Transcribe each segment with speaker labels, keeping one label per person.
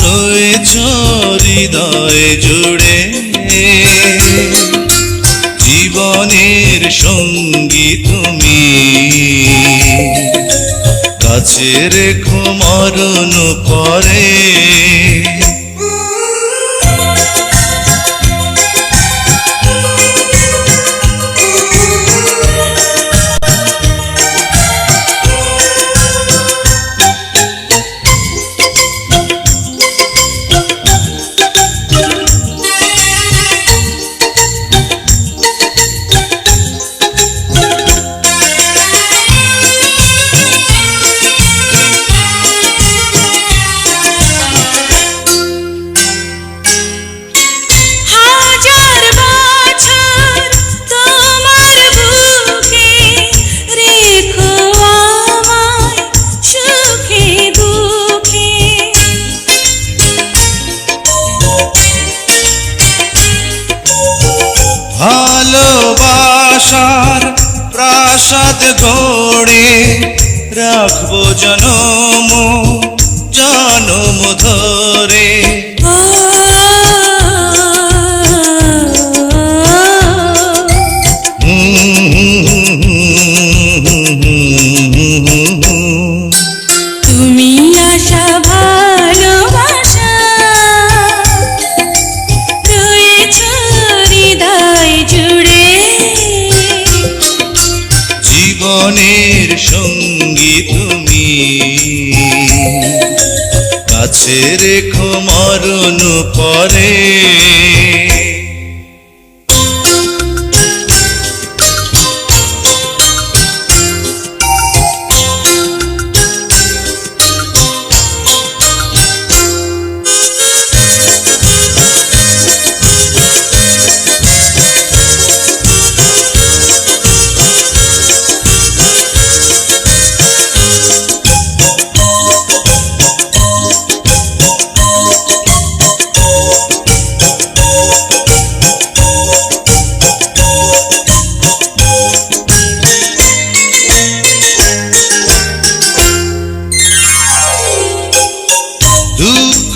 Speaker 1: রয়েছ হৃদয় জুড়ে, জীবনের সঙ্গী তুমি, কাছে রেখো মরণ পরে। ভালোবাসার প্রাসাদ গড়ে রাখবো জনম জনম ধরে।
Speaker 2: তুমি আশা ভালোবাসা রয়েছ হৃদয় জুড়ে,
Speaker 1: জীবনের সঙ্গী তুমি, কাছে রেখো মরণ পরে। দুঃখ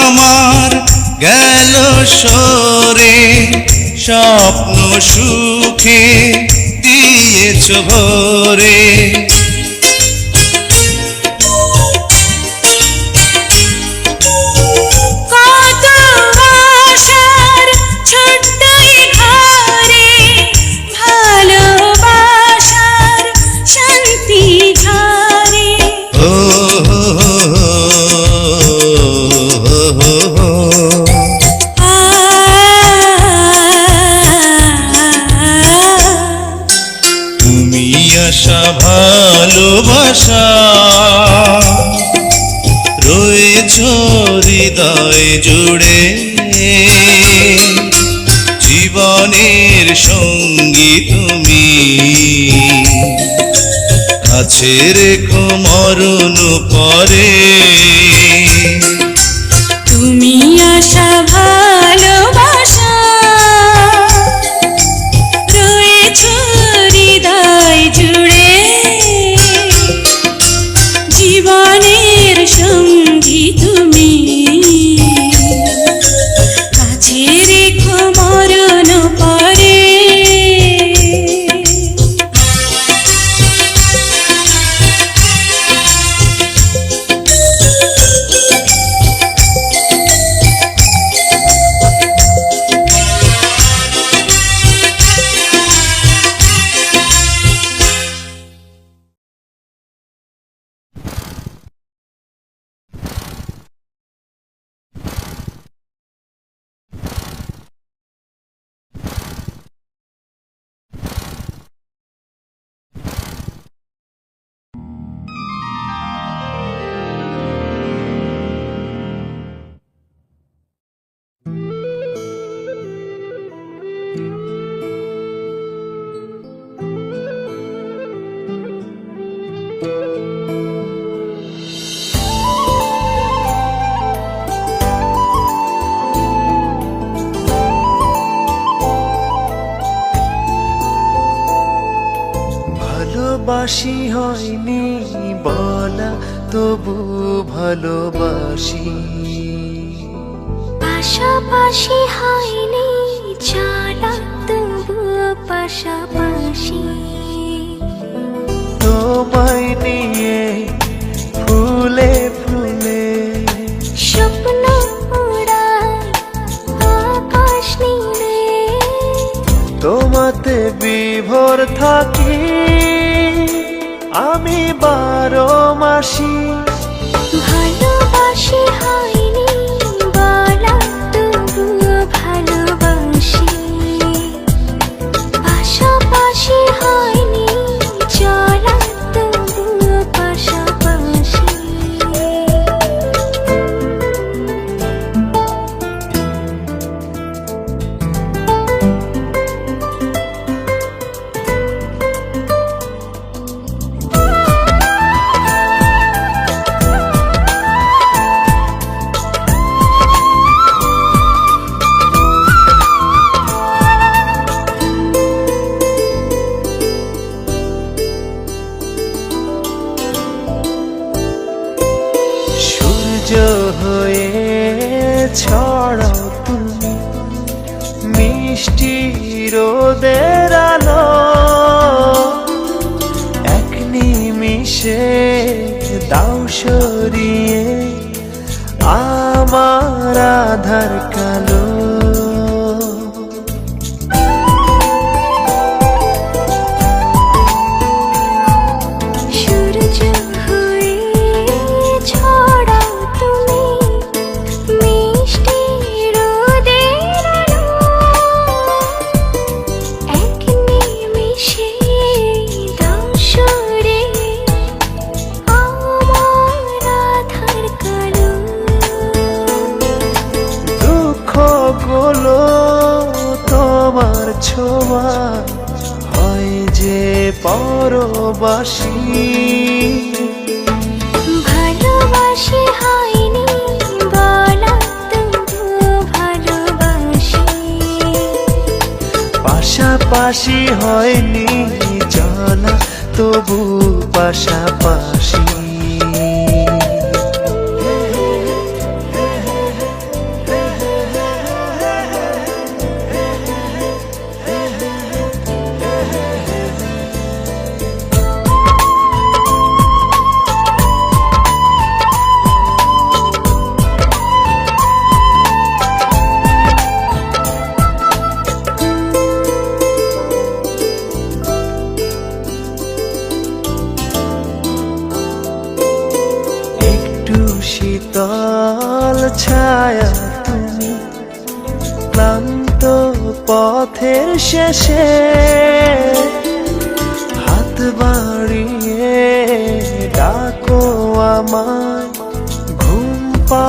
Speaker 1: আমার গেল সরে, স্বপ্ন সুখে দিয়েছ ভরে।
Speaker 2: কত আশার ছোট্ট ঘরে ভালোবাসার শান্তি ঝরে।
Speaker 1: তুমি আশা ভালোবাসা রয়েছ হৃদয় জুড়ে, জীবনের সঙ্গী তুমি, কাছে রেখো মরণ পরে।
Speaker 2: তুমি আশা ভালোবাসা রয়েছ হৃদয় জুড়ে, জীবনের সঙ্গী তুমি, কাছে রেখো মরণ পরে।
Speaker 3: ভালোবাসি হয়নি বলা, তবু ভালোবাসি।
Speaker 4: পাশাপাশি হয়নি চলা তবু পাশাপাশি।
Speaker 3: তোমায় নিয়ে ফুলে ফুলে
Speaker 4: স্বপ্ন উড়ায় আকাশ নীলে।
Speaker 3: তোমাতে বিভোর থাকি আমি 12 মাসি।
Speaker 4: ভালোবাসি হয়নি বলা তবু ভালোবাসি। পাশাপাশি হয়নি চলা তবু পাশাপাশি।
Speaker 3: সূর্য হয়ে ছড়াও তুমি মিষ্টি রোদের আলো। এক নিমিষে দাও সরিয়ে আমার আধার কালো।
Speaker 4: সূর্য হয়ে ছড়াও তুমি মিষ্টি রোদের আলো। এক নিমিষে দাও সরিয়ে আমার আধার কালো।
Speaker 3: দুঃখগুলো তোমার ছোঁয়া হয় যে পরবাসী।
Speaker 4: ভালোবাসি হয়নি বলা তবু ভালোবাসি।
Speaker 3: পাশাপাশি হয়নি চলা তবু পাশাপাশি। একটু শীতল ছায়া তুমি ক্লান্ত পথের শেষে হাত বাড়িয়ে ডাকো আমায় ঘুম পা।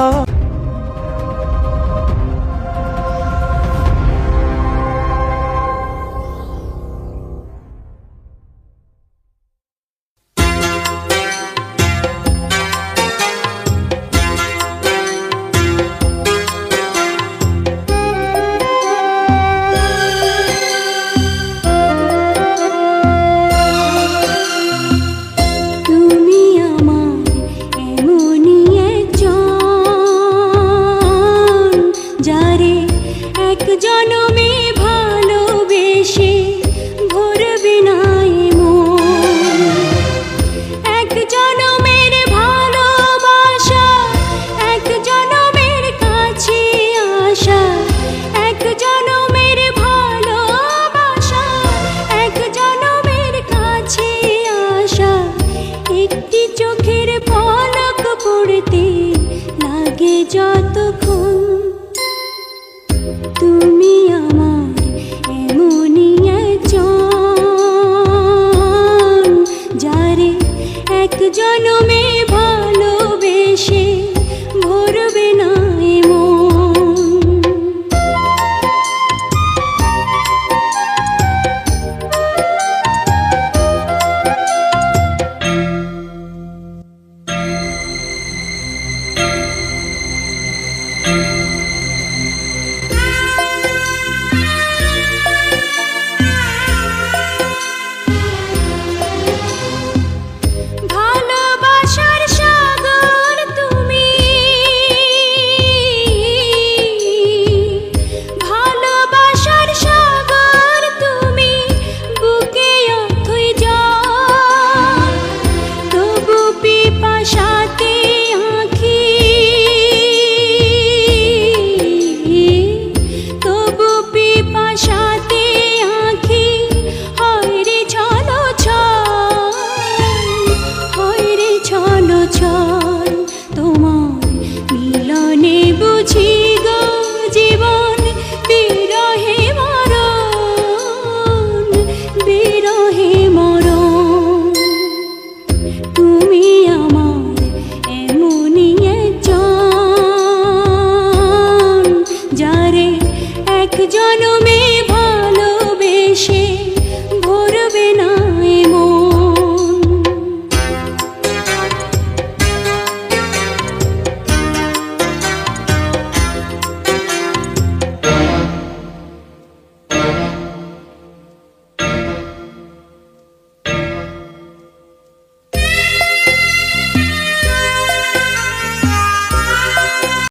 Speaker 2: তুমি আমার এমনই একজন, যারে এক জনমে ভালোবেসে ভরবে না এ মন। এক জনমের ভালোবাসা, এক জনমের কাছে আসা, এক জনমের ভালোবাসা, এক জনমের কাছে আসা। একটি চোখের পলক পড়তে লাগে যতক্ষণ,